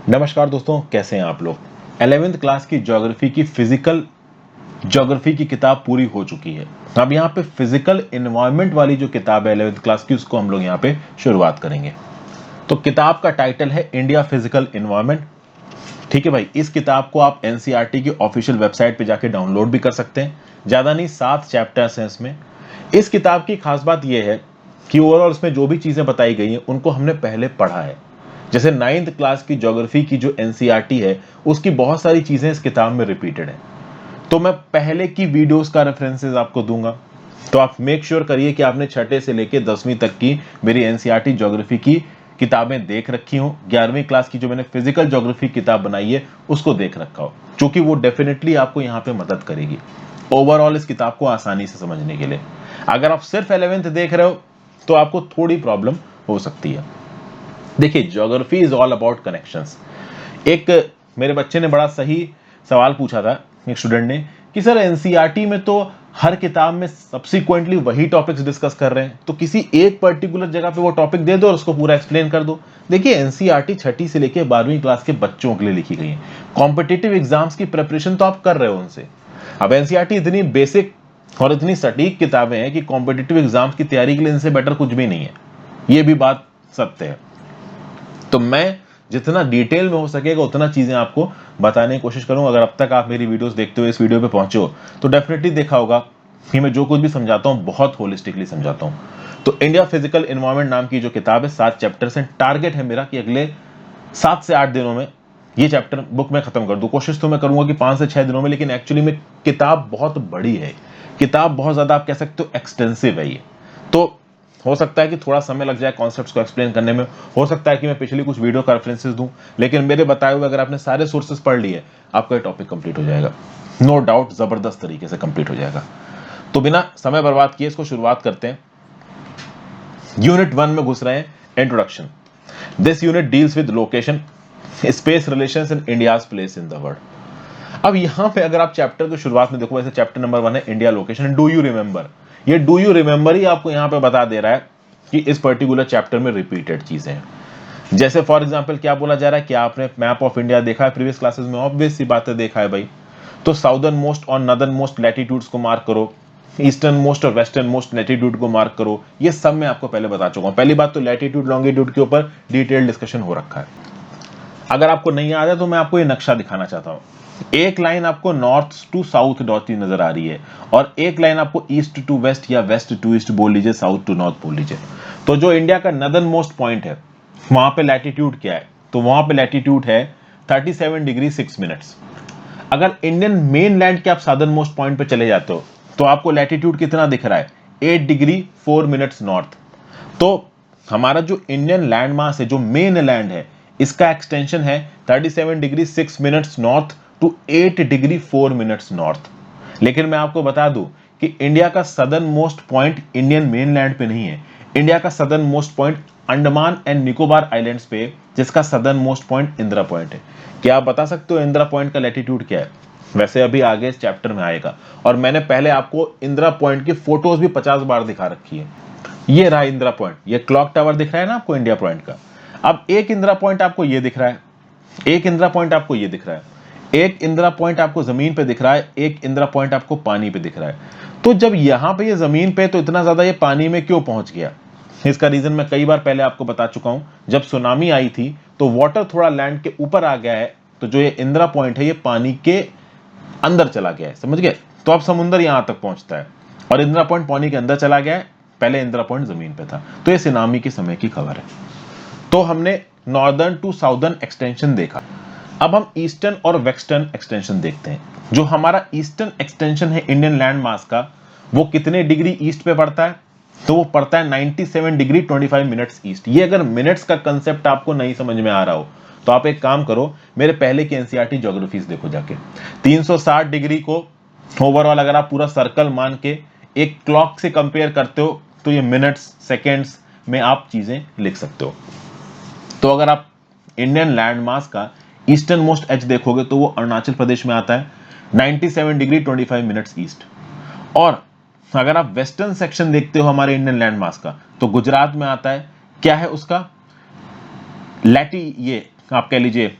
नमस्कार दोस्तों, कैसे हैं आप लोग। 11वीं क्लास की ज्योग्राफी की फिजिकल ज्योग्राफी की किताब पूरी हो चुकी है। अब यहाँ पे फिजिकल एनवायरनमेंट वाली जो किताब है 11वीं क्लास की, उसको हम लोग यहाँ पे शुरुआत करेंगे। तो किताब का टाइटल है इंडिया फिजिकल एनवायरनमेंट। ठीक है भाई, इस किताब को आप एनसीईआरटी की ऑफिशियल वेबसाइट पे जाके डाउनलोड भी कर सकते हैं। ज्यादा नहीं, 7 चैप्टर्स हैं इसमें। इस किताब की खास बात यह है कि ओवरऑल इसमें जो भी चीजें बताई गई हैं उनको हमने पहले पढ़ा है। जैसे 9th क्लास की ज्योग्राफी की जो एनसीईआरटी है, उसकी बहुत सारी चीजें इस किताब में रिपीटेड है। तो मैं पहले की वीडियोस का रेफरेंसेस आपको दूंगा, तो आप मेक श्योर करिए कि आपने छठे से लेकर 10वीं तक की मेरी एनसीईआरटी ज्योग्राफी की किताबें देख रखी हो। 11वीं क्लास की जो मैंने फिजिकल ज्योग्राफी किताब बनाई है उसको देख रखा हो, क्योंकि वो डेफिनेटली आपको यहाँ पे मदद करेगी ओवरऑल इस किताब को आसानी से समझने के लिए। अगर आप सिर्फ 11th देख रहे हो तो आपको थोड़ी प्रॉब्लम हो सकती है। देखिए, geography is all about connections. एक मेरे बच्चे ने बड़ा सही सवाल पूछा था, एक स्टूडेंट ने, कि सर एनसीईआरटी में तो हर किताब में सब्सिक्वेंटली वही टॉपिक्स डिस्कस कर रहे हैं, तो किसी एक पर्टिकुलर जगह पे वो टॉपिक दे दो और उसको पूरा एक्सप्लेन कर दो। देखिए, एनसीईआरटी छठी से लेकर 12वीं क्लास के बच्चों के लिए लिखी गई है। कॉम्पिटिटिव एग्जाम्स की प्रिपरेशन तो आप कर रहे हो उनसे। अब एनसीईआरटी इतनी बेसिक और इतनी सटीक किताबें हैं कि कॉम्पिटिटिव एग्जाम्स की तैयारी के लिए इनसे बेटर कुछ भी नहीं है। ये भी बात सत्य है। तो मैं जितना डिटेल में हो सकेगा उतना चीजें आपको बताने की कोशिश करूंगा। अगर अब तक आप मेरी वीडियोस देखते हुए इस वीडियो पे पहुंचे हो तो डेफिनेटली देखा होगा कि मैं जो कुछ भी समझाता हूं बहुत होलिस्टिकली समझाता हूं। तो इंडिया फिजिकल एनवायरनमेंट नाम की जो किताब है, 7 चैप्टर्स हैं। टारगेट है मेरा कि अगले 7 से 8 दिनों में ये चैप्टर बुक में खत्म कर दूं। कोशिश तो मैं करूंगा कि 5 से 6 दिनों में, लेकिन एक्चुअली में किताब बहुत बड़ी है। किताब बहुत ज्यादा, आप कह सकते हो, एक्सटेंसिव है ये। तो हो सकता है कि थोड़ा समय लग जाए कॉन्सेप्ट्स को एक्सप्लेन करने में। हो सकता है कि मैं पिछली कुछ वीडियो का रेफरेंसेस दूं, लेकिन मेरे बताए हुए अगर आपने सारे सोर्सेस पढ़ लिए, आपका ये टॉपिक कंप्लीट हो जाएगा। नो डाउट, जबरदस्त तरीके से कंप्लीट हो जाएगा। तो बिना समय बर्बाद किए इसको शुरुआत करते हैं। यूनिट 1 में घुस रहे हैं, introduction. This unit deals with location, space relations and India's place in the world. अब यहां पे अगर आप चैप्टर की शुरुआत में देखो, वैसे चैप्टर नंबर 1 है India location, do you remember. ये डू यू रिमेंबर ही आपको यहां पे बता दे रहा है कि इस पर्टिकुलर चैप्टर में रिपीटेड चीजें हैं। जैसे फॉर एग्जांपल क्या बोला जा रहा है कि आपने मैप ऑफ इंडिया देखा है प्रीवियस क्लासेस में, ऑब्वियस सी बातें देखा है भाई। तो साउदर्न मोस्ट और नॉर्दर्न मोस्ट लैटिट्यूड्स को मार्क करो, ईस्टर्न मोस्ट और वेस्टर्न मोस्ट लैटिट्यूड को मार्क करो। ये सब मैं आपको पहले बता चुका हूं। पहली बात तो लैटिट्यूड लॉन्गिट्यूड के ऊपर डिटेल डिस्कशन हो रखा है। अगर आपको नहीं याद है तो मैं आपको ये नक्शा दिखाना चाहता हूं। एक लाइन आपको नॉर्थ टू साउथ डॉट नजर आ रही है, और एक लाइन आपको ईस्ट टू वेस्ट या वेस्ट टू ईस्ट बोल लीजिए, साउथ टू नॉर्थ बोल लीजिए। तो जो इंडिया का नदर्न मोस्ट पॉइंट है, वहां पे लैटिट्यूड क्या है, तो वहां पे लैटिट्यूड है 37 डिग्री 6 मिनट्स। अगर इंडियन मेन लैंड के आप साउदर्न मोस्ट पॉइंट पे चले जाते हो तो आपको लैटिट्यूड कितना दिख रहा है, 8 डिग्री 4 मिनट्स नॉर्थ। तो हमारा जो इंडियन लैंड मास है, जो मेन लैंड है, इसका एक्सटेंशन है 37 degree 6 minutes north to 8 degree 4 minutes north. लेकिन मैं आपको बता दूं कि इंडिया का southern most point Indian mainland पे नहीं है। इंडिया का southern most point Andaman and Nicobar islands पे, जिसका southern most point Indira point है। क्या आप बता सकते हो इंदिरा पॉइंट का लैटिट्यूड क्या है? वैसे अभी आगे इस चैप्टर में आएगा, और मैंने पहले आपको इंदिरा पॉइंट की फोटोज भी 50 बार दिखा रखी है। ये रहा इंदिरा पॉइंट, ये क्लॉक टावर दिख रहा है ना आपको इंडिया पॉइंट का। अब एक इंदिरा पॉइंट आपको ये दिख रहा है, एक इंदिरा पॉइंट आपको ये दिख रहा है, एक इंदिरा पॉइंट आपको जमीन पे दिख रहा है, एक इंदिरा पॉइंट आपको पानी पे दिख रहा है। तो जब यहां पे ये जमीन पे, तो इतना ज्यादा ये पानी में क्यों पहुंच गया? इसका रीजन मैं कई बार पहले आपको बता चुका हूं। जब सुनामी आई थी तो वाटर थोड़ा लैंड के ऊपर आ गया है, तो जो ये इंदिरा पॉइंट है ये पानी के अंदर चला गया है, समझ गए? तो अब समुद्र यहां तक पहुंचता है, और इंदिरा पॉइंट पानी के अंदर चला गया है, पहले इंदिरा पॉइंट जमीन पे था। तो ये सुनामी के समय की खबर है। तो हमने नॉर्दर्न टू साउदर्न एक्सटेंशन देखा। अब हम ईस्टर्न और वेस्टर्न एक्सटेंशन देखते हैं। जो हमारा ईस्टर्न एक्सटेंशन है इंडियन लैंड मास का, वो कितने डिग्री ईस्ट पे पड़ता है? तो वो पड़ता है 97 डिग्री 25 मिनट्स ईस्ट। ये अगर मिनट्स का कंसेप्ट आपको नहीं समझ में आ रहा हो तो आप एक काम करो, मेरे पहले की एनसीईआरटी ज्योग्राफीज देखो जाके। 360 डिग्री को ओवरऑल अगर आप पूरा सर्कल मान के एक क्लॉक से कंपेयर करते हो तो ये मिनट्स सेकेंड्स में आप चीजें लिख सकते हो। तो अगर आप इंडियन लैंड मास का ईस्टर्न मोस्ट एज देखोगे तो वो अरुणाचल प्रदेश में आता है 97 डिग्री 25 मिनट्स ईस्ट। और अगर आप वेस्टर्न सेक्शन देखते हो हमारे इंडियन लैंड मास का, तो गुजरात में आता है, क्या है उसका ये आप कह लीजिए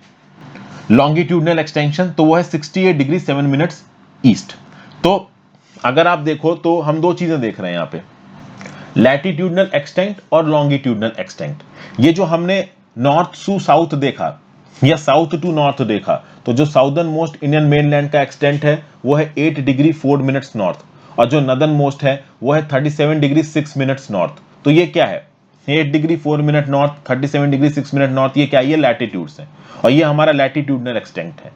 लॉन्गिट्यूडनल एक्सटेंशन तो वो है 68 डिग्री 7 मिनट्स ईस्ट। तो अगर आप देखो तो हम दो चीजें देख रहे हैं यहाँ पे, लैटिट्यूडनल एक्सटेंट और लॉन्गिट्यूडनल एक्सटेंट। ये जो हमने नॉर्थ टू साउथ देखा या साउथ टू नॉर्थ देखा, तो जो साउदर्न मोस्ट इंडियन मेनलैंड का एक्सटेंट है वो है 8 डिग्री 4 मिनट्स नॉर्थ, और जो नदर्न मोस्ट है वो है 37 डिग्री 6 मिनट्स नॉर्थ। तो ये क्या है, 8 degree 4 minute north, 37 degree 6 minute north, ये क्या है, ये लैटिट्यूड्स है और ये हमारा लैटिट्यूडनल एक्सटेंट है।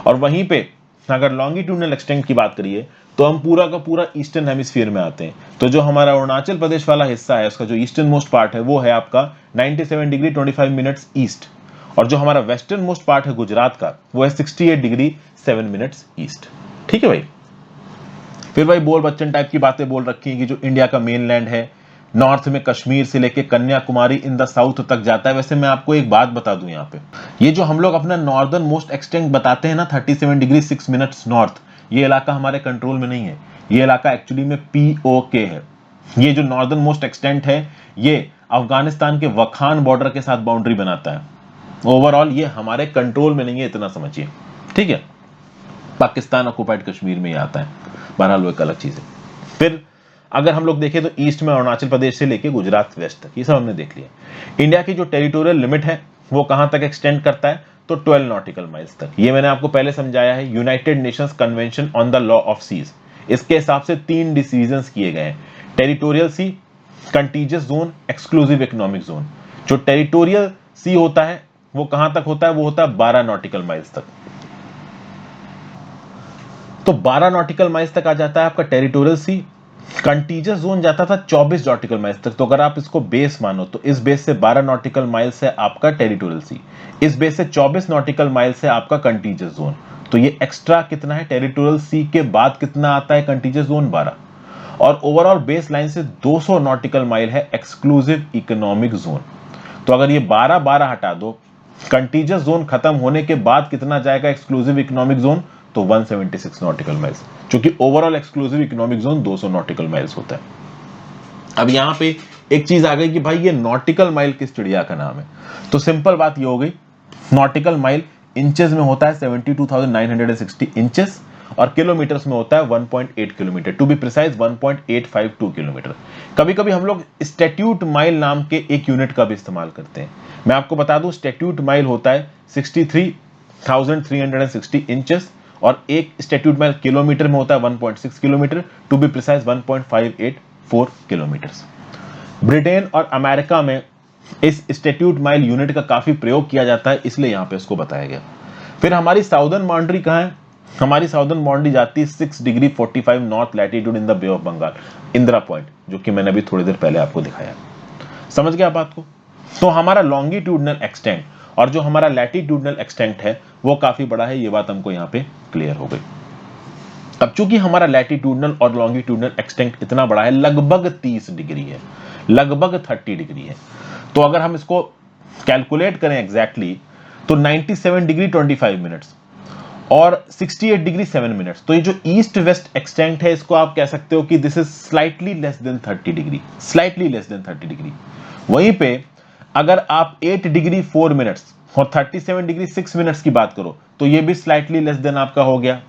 और वहीं पे अगर लॉन्गिट्यूडनल एक्सटेंट की बात करिए तो हम पूरा का पूरा ईस्टर्न हेमिस्फीयर में आते हैं। तो जो हमारा अरुणाचल प्रदेश वाला हिस्सा है उसका जो ईस्टर्न मोस्ट पार्ट है वो है आपका 97 डिग्री 25 मिनट्स ईस्ट, और जो हमारा वेस्टर्न मोस्ट पार्ट है गुजरात का वो है 68 डिग्री 7 मिनट्स ईस्ट। ठीक है भाई। फिर भाई बोल बच्चन टाइप की बातें बोल रखी हैं कि जो इंडिया का मेनलैंड है नॉर्थ में कश्मीर से लेके कन्याकुमारी इन द साउथ तक जाता है। वैसे मैं आपको एक बात बता दूं, यहाँ पे ये जो हम लोग अपना नॉर्दर्न मोस्ट एक्सटेंट बताते हैं ना 37 डिग्री 6 मिनट्स नॉर्थ, ये इलाका हमारे कंट्रोल में नहीं है। ये इलाका एक्चुअली में POK है। ये जो नॉर्दर्न मोस्ट एक्सटेंट है ये अफगानिस्तान के वखान बॉर्डर के साथ बाउंड्री बनाता है। ओवरऑल ये हमारे कंट्रोल में नहीं है, इतना समझिए। ठीक है, पाकिस्तान ऑक्युपाइड कश्मीर में ही आता है, बहरहाल वो एक अलग चीज है। फिर अगर हम लोग देखें तो ईस्ट में अरुणाचल प्रदेश से लेके गुजरात वेस्ट तक, ये सब हमने देख लिया। इंडिया की जो टेरिटोरियल लिमिट है वो कहां तक एक्सटेंड करता है, तो 12 नॉटिकल माइल्स तक। ये मैंने आपको पहले समझाया है, United Nations convention on the law of seas, इसके हिसाब से 3 डिसीजंस किए गए हैं, territorial sea, contiguous zone, exclusive economic zone. जो टेरिटोरियल सी होता है वो कहां तक होता है, वो होता है 12 नॉटिकल माइल्स तक। तो 12 नॉटिकल माइल्स तक आ जाता है आपका टेरिटोरियल सी। कंटीजियस जोन जाता था 24 नॉटिकल माइल्स तक। तो अगर आप इसको बेस मानो तो इस बेस से 12 नॉटिकल माइल्स है आपका टेरिटोरियल सी, इस बेस से 24 नॉटिकल माइल्स है आपका कंटीजियस जोन। तो ये एक्स्ट्रा कितना है, टेरिटोरियल सी के बाद कितना आता है कंटीजियस जोन 12, और ओवरऑल बेस लाइन से 200 नॉटिकल माइल है एक्सक्लूसिव इकोनॉमिक जोन। तो अगर ये 12 हटा दो, कंटीजियस जोन खत्म होने के बाद कितना जाएगा एक्सक्लूसिव इकोनॉमिक जोन, तो 176 नॉटिकल माइल्स, क्योंकि overall exclusive economic zone 200 nautical miles होता है। अब यहां पे एक चीज आ गई कि भाई ये नॉटिकल माइल किस चिड़िया का नाम है, तो सिंपल बात ये हो गई, नॉटिकल माइल इंचेस में होता है 72,960 इंचेस, और किलोमीटर्स में होता है 1.8 kilometre, to be precise 1.852 kilometre. कभी कभी हम लोग स्टैट्यूट माइल नाम के एक यूनिट का भी इस्तेमाल करते हैं। मैं आपको बता दूं स्टैट्यूट माइल होता है 63,360 इंचेस, और एक स्टैट्यूट माइल किलोमीटर में होता है 1.6 kilometre, to be precise 1.584 kilometres. Britain और अमेरिका में इस स्टैट्यूट माइल यूनिट का काफी प्रयोग किया जाता है, इसलिए यहां पे इसको बताया गया। फिर हमारी साउदर्न बाउंड्री कहां है, हमारी साउदर्न बाउंड्री जाती है 6 degree 45 north latitude in the bay of Bengal, Indira point, जो कि मैंने अभी थोड़ी देर पहले आपको दिखाया। समझ गया बात को। तो हमारा लॉन्गिट्यूडनल एक्सटेंट और जो हमारा लैटिट्यूडनल एक्सटेंट है वो काफी बड़ा है, ये बात हमको यहाँ पे क्लियर हो गई। अब चूंकि हमारा लैटिट्यूडनल और लॉन्गिट्यूडनल एक्सटेंट इतना बड़ा है, लगभग 30 डिग्री है, लगभग 30 डिग्री है, तो अगर हम इसको कैलकुलेट करें एग्जैक्टली तो 97 डिग्री 25 मिनट्स और 68 डिग्री 7 मिनट्स। तो ये जो ईस्ट वेस्ट एक्सटेंट है इसको आप कह सकते हो कि this is slightly less than 30 degree, slightly less than 30 degree. वहीं पे अगर आप 8 डिग्री 4 मिनट्स और 37 डिग्री 6 मिनट्स की बात करो तो ये भी स्लाइटली लेस देन आपका हो गया,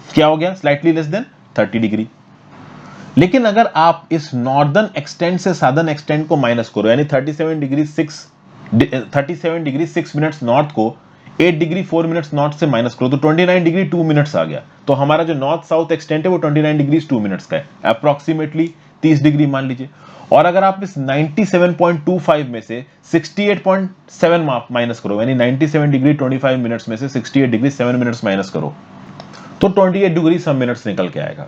क्या हो गया, स्लाइटली लेस देन 30 डिग्री। लेकिन अगर आप इस नॉर्दर्न एक्सटेंट से सादर्न एक्सटेंट को माइनस करो, यानी 37 डिग्री 6 मिनट्स नॉर्थ को 8 डिग्री 4 मिनट्स नॉर्थ से माइनस करो तो 29 डिग्री 2 मिनट्स आ गया। तो हमारा जो नॉर्थ साउथ एक्सटेंट है वो 29 डिग्री 2 मिनट्स का है, अप्रोक्सीमेटली 30 डिग्री मान लीजिए। और अगर आप इस 97.25 में से 68.7 माइनस करो, यानी 97 डिग्री 25 मिनट्स में से 68 डिग्री 7 मिनट्स माइनस करो तो 28 डिग्री सब मिनट्स निकल के आएगा।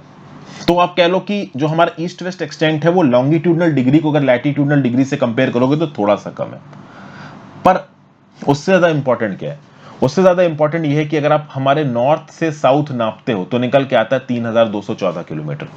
तो आप कह लो कि जो हमारा ईस्ट वेस्ट एक्सटेंट है वो लॉन्गिट्यूडनल डिग्री को अगर लैटिट्यूडनल डिग्री से कंपेयर करोगे तो थोड़ा सा कम है। पर उससे ज्यादा इंपॉर्टेंट क्या है, उससे ज्यादा इंपॉर्टेंट यह है कि अगर आप हमारे नॉर्थ से साउथ नापते हो तो निकल के आता है 3214 किलोमीटर,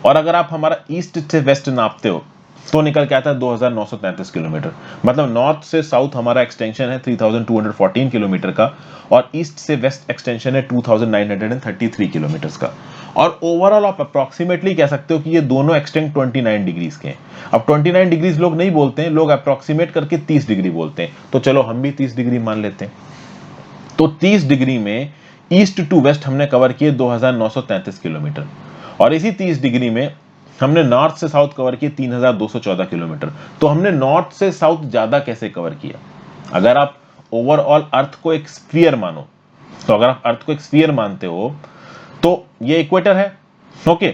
और अगर आप हमारा ईस्ट से वेस्ट नापते हो तो निकल के आता है 2933 किलोमीटर। मतलब नॉर्थ से साउथ हमारा एक्सटेंशन है 3214 किलोमीटर का, और ईस्ट से वेस्ट एक्सटेंशन है 2933 किलोमीटर का। और ओवरऑल आप अप्रोक्सीमेटली कह सकते हो कि ये दोनों एक्सटेंट 29 डिग्रीज के हैं। अब 29 डिग्रीज लोग नहीं बोलते हैं, लोग अप्रोक्सीमेट करके 30 डिग्री बोलते हैं, तो चलो हम भी 30 डिग्री मान लेते हैं। तो 30 डिग्री में ईस्ट टू वेस्ट हमने कवर किए 2933 किलोमीटर, और इसी 30 डिग्री में हमने नॉर्थ से साउथ कवर किए 3214 किलोमीटर। तो हमने नॉर्थ से साउथ ज्यादा कैसे कवर किया? अगर आप ओवरऑल अर्थ को एक स्फीयर मानो, तो अगर आप अर्थ को एक स्फीयर मानते हो तो ये इक्वेटर है, ओके।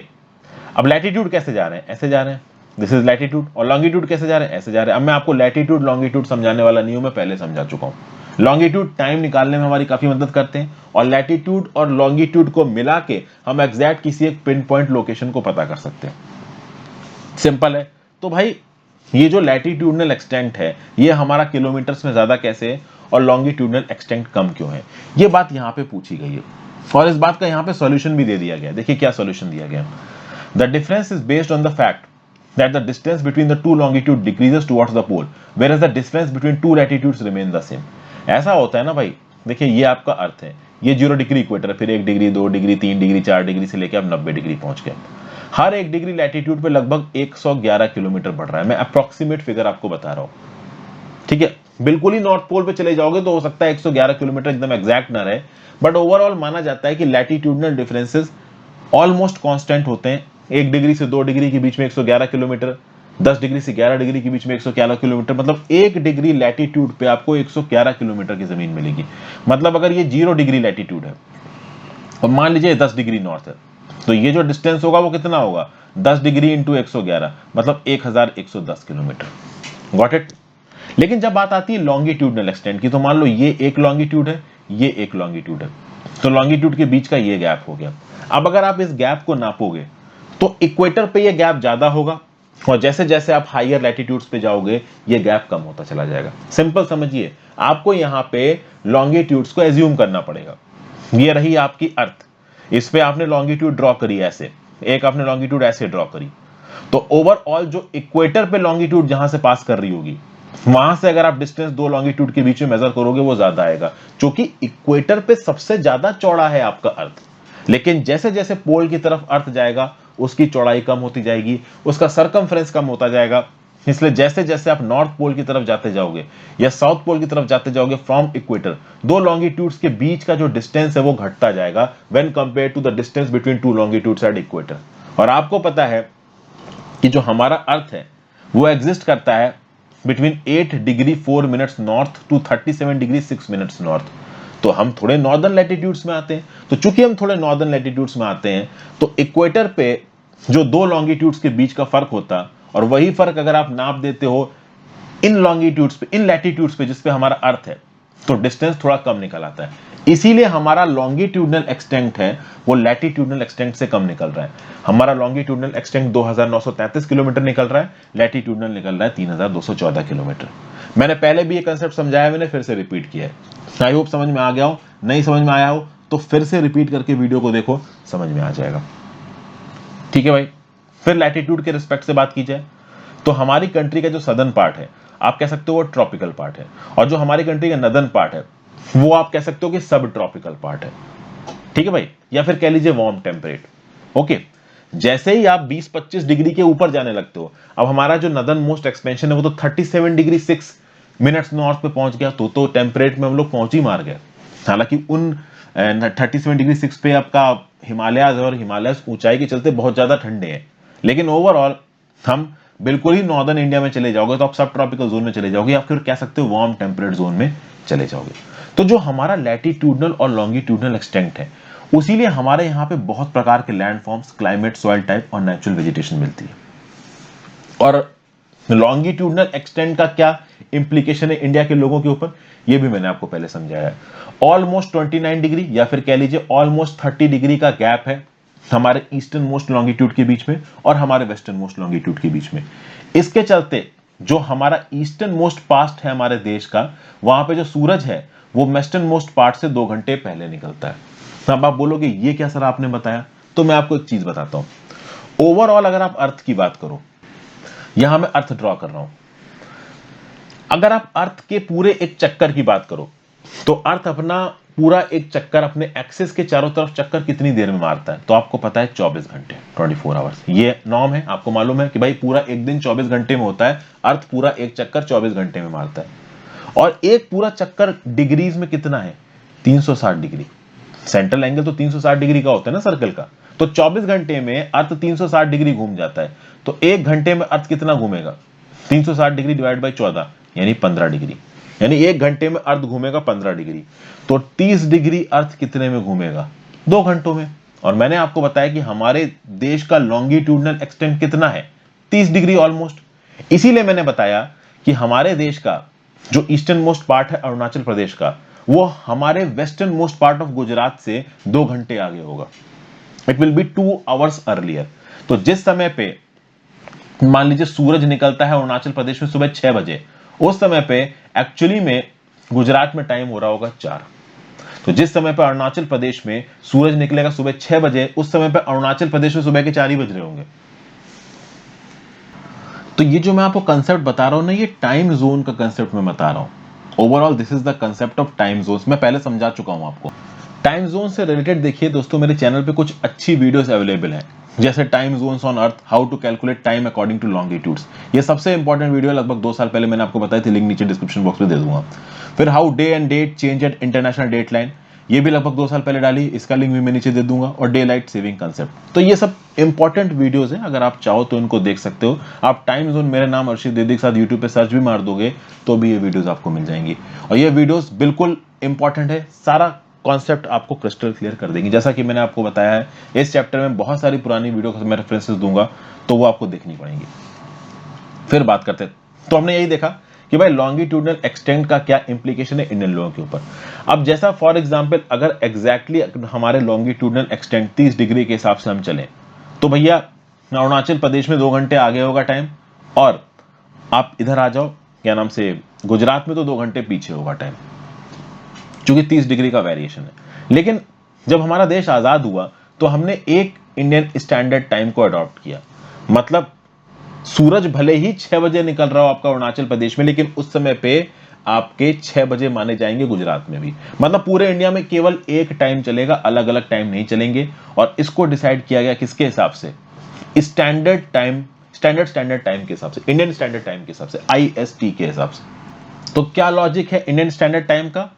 अब लैटिट्यूड कैसे जा रहे हैं? ऐसे जा रहे हैं, दिस इज लैटिट्यूड। और लॉन्गिट्यूड कैसे जा रहे हैं? ऐसे जा रहे हैं। अब मैं आपको लैटिट्यूड लॉन्गिट्यूड समझाने वाला नहीं हूं, मैं पहले समझा चुका हूं। लॉन्गिट्यूड टाइम निकालने में हमारी काफी मदद करते हैं, और लैटिट्यूड और लॉन्गिट्यूड को मिला के हम एग्जैक्ट किसी एक पिन पॉइंट लोकेशन को पता कर सकते हैं। सिंपल है। तो भाई ये जो लैटिट्यूडनल एक्सटेंट है ये हमारा किलोमीटर्स में ज्यादा कैसे है, और लॉन्गिट्यूडनल एक्सटेंट कम क्यों है? ये बात यहां पे पूछी गई है, और इस बात का यहां पे सॉल्यूशन भी दे दिया गया। देखिए क्या सॉल्यूशन दिया गया। The difference is based on the fact that the distance between the two longitude decreases towards the pole, whereas the distance between two latitudes remain the same। ऐसा होता है ना भाई, देखिए ये आपका अर्थ है, ये 0 डिग्री इक्वेटर है, फिर 1 डिग्री 2 डिग्री 3 डिग्री 4 डिग्री से लेकर अब 90 डिग्री पहुंच गए। हर 1 डिग्री लैटिट्यूड पे लगभग 111 किलोमीटर बढ़ रहा है। मैं अप्रोक्सीमेट फिगर आपको बता रहा हूं, ठीक है। बिल्कुल ही नॉर्थ पोल पे चले जाओगे तो हो सकता है 111 किलोमीटर एकदम एग्जैक्ट ना रहे, बट ओवरऑल माना जाता है कि लैटिट्यूडनल डिफरेंसेस ऑलमोस्ट कांस्टेंट होते हैं। 1 डिग्री से 2 डिग्री के बीच में 111 किलोमीटर, 10 डिग्री से 11 डिग्री के बीच में 111 किलोमीटर, मतलब 1 डिग्री लैटिट्यूड पे आपको 111 किलोमीटर की जमीन मिलेगी। मतलब अगर ये 0 डिग्री लैटिट्यूड है और मान लीजिए 10 डिग्री नॉर्थ है, तो ये जो डिस्टेंस होगा वो कितना होगा? 10 डिग्री इंटू 111, मतलब 1110 किलोमीटर। Got it? लेकिन जब बात आती है लॉन्गिट्यूडनल एक्सटेंट की, तो मान लो ये एक लॉन्गिट्यूड है, ये एक लॉन्गिट्यूड है, तो लॉन्गिट्यूड के बीच का ये गैप हो गया। अब अगर आप इस गैप को नापोगे तो इक्वेटर पे ये गैप ज्यादा होगा, और जैसे जैसे आप हायर लैटिट्यूड्स पे जाओगे ये गैप कम होता चला जाएगा। सिंपल समझिए, आपको यहां पे लॉन्गिट्यूड्स को एज्यूम करना पड़ेगा। ये रही आपकी अर्थ, इस पे आपने लॉन्गिट्यूड ड्रॉ करी ऐसे, एक आपने लॉन्गिट्यूड ऐसे ड्रॉ करी, तो ओवरऑल जो इक्वेटर पे लॉन्गिट्यूड जहां से पास कर रही होगी, वहां से अगर आप डिस्टेंस दो लॉन्गिट्यूड के बीच में मेजर करोगे वो ज्यादा आएगा, क्योंकि इक्वेटर पे सबसे ज्यादा चौड़ा है आपका अर्थ। लेकिन जैसे जैसे पोल की तरफ अर्थ जाएगा उसकी चौड़ाई कम होती जाएगी, उसका सरकमफ्रेंस कम होता जाएगा। इसलिए जैसे जैसे आप नॉर्थ पोल की तरफ जाते जाओगे या साउथ पोल की तरफ जाते जाओगे फ्रॉम इक्वेटर, दो लॉन्गिट्यूड्स के बीच का जो डिस्टेंस है वो घटता जाएगा when compare to the distance between two longitudes at equator. और आपको पता है कि जो हमारा अर्थ है वो एग्जिस्ट करता है बिटवीन 8 degree 4 minutes north to 37 degree 6 minutes north. तो हम थोड़े नॉर्दर्न लैटिट्यूड्स में आते हैं, तो चूंकि हम थोड़े नॉर्दर्न लैटिट्यूड्स में आते हैं तो इक्वेटर पे जो दो लॉन्गिट्यूड्स के बीच का फर्क होता, और वही फर्क अगर आप नाप देते हो इन लॉन्गिट्यूड्स पे, इन लैटिट्यूड्स पे जिस पे हमारा अर्थ है, तो डिस्टेंस थोड़ा कम निकल आता है। इसीलिए हमारा लॉन्गिट्यूडनल एक्सटेंट है वो लैटिट्यूडनल एक्सटेंट से कम निकल रहा है। हमारा लॉन्गिट्यूडनल एक्सटेंट 2933 किलोमीटर निकल रहा है, लैटिट्यूडनल निकल रहा है 3214 किलोमीटर। मैंने पहले भी ये कंसेप्ट समझाया, मैंने फिर से रिपीट किया है। आई होप समझ में आ गया हो, नहीं समझ में आया हो तो फिर से रिपीट करके वीडियो को देखो, समझ में आ जाएगा। ठीक है भाई, फिर लैटिट्यूड के रिस्पेक्ट से बात की जाए तो हमारी कंट्री का जो सदर्न पार्ट है आप कह सकते हो वो ट्रॉपिकल पार्ट है, और जो हमारी कंट्री का नदर्न पार्ट है वो आप कह सकते हो कि सब ट्रॉपिकल पार्ट है। ठीक है भाई, या फिर कह लीजिए वार्म टेम्परेट। ओके, जैसे ही आप 20-25 डिग्री के ऊपर जाने लगते हो, अब हमारा जो नदर्न मोस्ट एक्सपेंशन है वो तो 37 डिग्री 6 मिनट्स नॉर्थ पे पहुंच गया, तो टेम्परेट में हम लोग पहुंच ही मार गए। हालांकि उन 37 डिग्री 6 पे आपका हिमालयाज और हिमालयस ऊंचाई के चलते बहुत ज्यादा ठंडे हैं, लेकिन ओवरऑल हम बिल्कुल ही नॉर्दर्न इंडिया में चले जाओगे तो आप सब ट्रॉपिकल जोन में चले जाओगे, या फिर कह सकते हो वार्म टेम्परेट जोन में चले जाओगे। तो जो हमारा लैटिट्यूडनल और लॉन्गिट्यूडनल एक्सटेंट है, उसीलिए हमारे यहाँ पे बहुत प्रकार के land forms, climate, soil type और नेचुरल वेजिटेशन मिलती है। और लॉन्गिट्यूडनल एक्सटेंट का क्या इंप्लीकेशन है इंडिया के लोगों के ऊपर, ये भी मैंने आपको पहले समझाया है। ऑलमोस्ट 29 डिग्री या फिर कह लीजिए ऑलमोस्ट 30 डिग्री का गैप है हमारे ईस्टर्न मोस्ट लॉन्गिट्यूड के बीच में और हमारे वेस्टर्न मोस्ट लॉन्गिट्यूड के बीच में। इसके चलते जो हमारा ईस्टर्न मोस्ट पास्ट है हमारे देश का, वहां पे जो सूरज है वो वेस्टर्न मोस्ट पार्ट से 2 घंटे पहले निकलता है। अब आप बोलोगे ये क्या सर आपने बताया, तो मैं आपको एक चीज बताता हूं। ओवरऑल अगर आप अर्थ की बात करो, यहां मैं अर्थ ड्रॉ कर रहा हूं, अगर आप अर्थ के पूरे एक चक्कर की बात करो तो अर्थ अपना पूरा एक चक्कर अपने एक्सिस के चारों तरफ चक्कर कितनी देर में मारता है, तो आपको पता है 24 घंटे, 24 आवर्स। ये नॉर्म है, आपको मालूम है कि भाई पूरा एक दिन 24 घंटे में होता है, अर्थ पूरा एक चक्कर 24 घंटे में मारता है। और एक पूरा चक्कर डिग्रीज में कितना है, 360 डिग्री। सेंट्रल एंगल तो 360 डिग्री का होता है ना सर्कल का, तो 24 घंटे में अर्थ 360 डिग्री घूम जाता है। तो 1 घंटे में अर्थ कितना घूमेगा? 360 डिग्री डिवाइड बाई 14 यानी 15 डिग्री, यानी 1 घंटे में अर्थ घूमेगा 15 डिग्री। तो 30 डिग्री अर्थ कितने में घूमेगा? 2 घंटों में। और मैंने आपको बताया कि हमारे देश का लॉन्गिट्यूडनल एक्सटेंट कितना है? 30 डिग्री ऑलमोस्ट। इसीलिए मैंने बताया कि हमारे देश का जो ईस्टर्न मोस्ट पार्ट है अरुणाचल प्रदेश का, वो हमारे western most part of Gujarat से 2 घंटे आगे होगा। It will be 2 hours earlier. तो जिस समय पे मान लीजिए सूरज निकलता है अरुणाचल प्रदेश में सुबह 6 बजे, उस समय पे एक्चुअली में गुजरात में टाइम हो रहा होगा 4। तो जिस समय पर अरुणाचल प्रदेश में सूरज निकलेगा सुबह 6 बजे, उस समय पर अरुणाचल प्रदेश में सुबह के 4 ही बज रहे होंगे। तो ये जो मैं आपको कंसेप्ट बता रहा हूं ना, ये टाइम जोन का कंसेप्ट मैं बता रहा हूं। Overall this is the concept of time zones. मैं पहले समझा चुका हूं आपको। टाइम जोन से रिलेटेड देखिए दोस्तों, मेरे चैनल पे कुछ अच्छी वीडियोस अवेलेबल हैं, जैसे time zones on earth, how to calculate time according to longitudes. ये सबसे इंपॉर्टेंट वीडियो लगभग 2 साल पहले मैंने आपको बताई थी, लिंक नीचे डिस्क्रिप्शन बॉक्स में दे दूंगा। फिर how day and date change at international date line, ये भी लगभग 2 साल पहले डाली, इसका लिंक भी मैं नीचे दे दूंगा। और डे लाइट सेविंग कंसेप्ट। तो ये सब इंपॉर्टेंट वीडियोस हैं, अगर आप चाहो तो इनको देख सकते हो। आप टाइम जोन मेरे नाम अर्षित द्विवेदी के साथ यूट्यूब पे सर्च भी मार दोगे तो भी ये वीडियोस आपको मिल जाएंगी। और ये वीडियोस बिल्कुल इंपॉर्टेंट है, सारा कॉन्सेप्ट आपको क्रिस्टल क्लियर कर देंगी। जैसा कि मैंने आपको बताया है, इस चैप्टर में बहुत सारी पुरानी वीडियो को मैं रेफरेंसेस दूंगा, तो वो आपको देखनी पड़ेंगी। फिर बात करते हैं, तो हमने यही देखा कि भाई लॉन्गिट्यूडनल एक्सटेंट का क्या इंप्लीकेशन है इंडियन लोगों के ऊपर। अब जैसा फॉर एग्जांपल अगर एग्जैक्टली हमारे लॉन्गिट्यूडनल एक्सटेंट 30 डिग्री के हिसाब से हम चलें, तो भैया अरुणाचल प्रदेश में 2 घंटे आगे होगा टाइम, और आप इधर आ जाओ क्या नाम से गुजरात में तो 2 घंटे पीछे होगा टाइम, क्योंकि 30 डिग्री का वेरिएशन है। लेकिन जब हमारा देश आजाद हुआ तो हमने एक इंडियन स्टैंडर्ड टाइम को अडॉप्ट किया। मतलब सूरज भले ही 6 बजे निकल रहा हो आपका अरुणाचल प्रदेश में, लेकिन उस समय पे आपके 6 बजे माने जाएंगे गुजरात में भी। मतलब पूरे इंडिया में केवल एक टाइम चलेगा, अलग अलग टाइम नहीं चलेंगे। और इसको डिसाइड किया गया किसके हिसाब से? स्टैंडर्ड टाइम, स्टैंडर्ड टाइम के हिसाब से, इंडियन स्टैंडर्ड टाइम के हिसाब से, IST के हिसाब से। तो क्या लॉजिक है इंडियन स्टैंडर्ड टाइम का?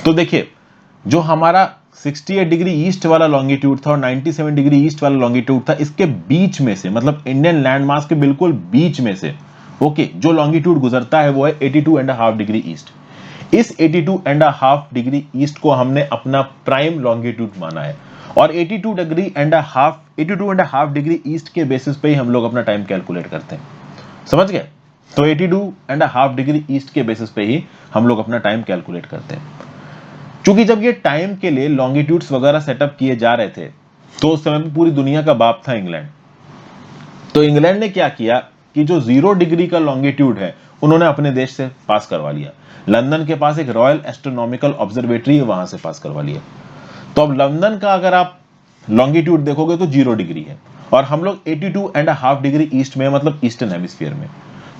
तो देखिए, जो हमारा 68 डिग्री ईस्ट वाला लॉन्गिट्यूड था और 97 डिग्री ईस्ट वाला लॉन्गिट्यूड था, इसके बीच में से, मतलब इंडियन लैंडमास के बिल्कुल बीच में से, ओके, जो लॉन्गिट्यूड गुजरता है वो है 82.5 डिग्री ईस्ट। इस 82.5 डिग्री ईस्ट को हमने अपना प्राइम लॉन्गिट्यूड माना है, और 82.5 डिग्री ईस्ट के बेसिस पे ही हम लोग अपना टाइम कैलकुलेट करते हैं। समझ गए? तो 82.5 डिग्री ईस्ट के बेसिस पे ही हम लोग अपना टाइम कैलकुलेट करते हैं। क्योंकि जब ये टाइम के लिए लॉन्गिट्यूड्स वगैरह सेटअप किए जा रहे थे, तो उस समय पूरी दुनिया का बाप था इंग्लैंड। तो इंग्लैंड ने क्या किया कि जो 0 डिग्री का लॉन्गिट्यूड है उन्होंने अपने देश से पास करवा लिया। लंदन के पास एक रॉयल एस्ट्रोनॉमिकल ऑब्जर्वेटरी है, वहां से पास करवा लिया। तो अब लंदन का अगर आप लॉन्गिट्यूड देखोगे तो 0 डिग्री है, और हम लोग 82.5 डिग्री ईस्ट में, मतलब ईस्टर्न हेमिस्फीयर में।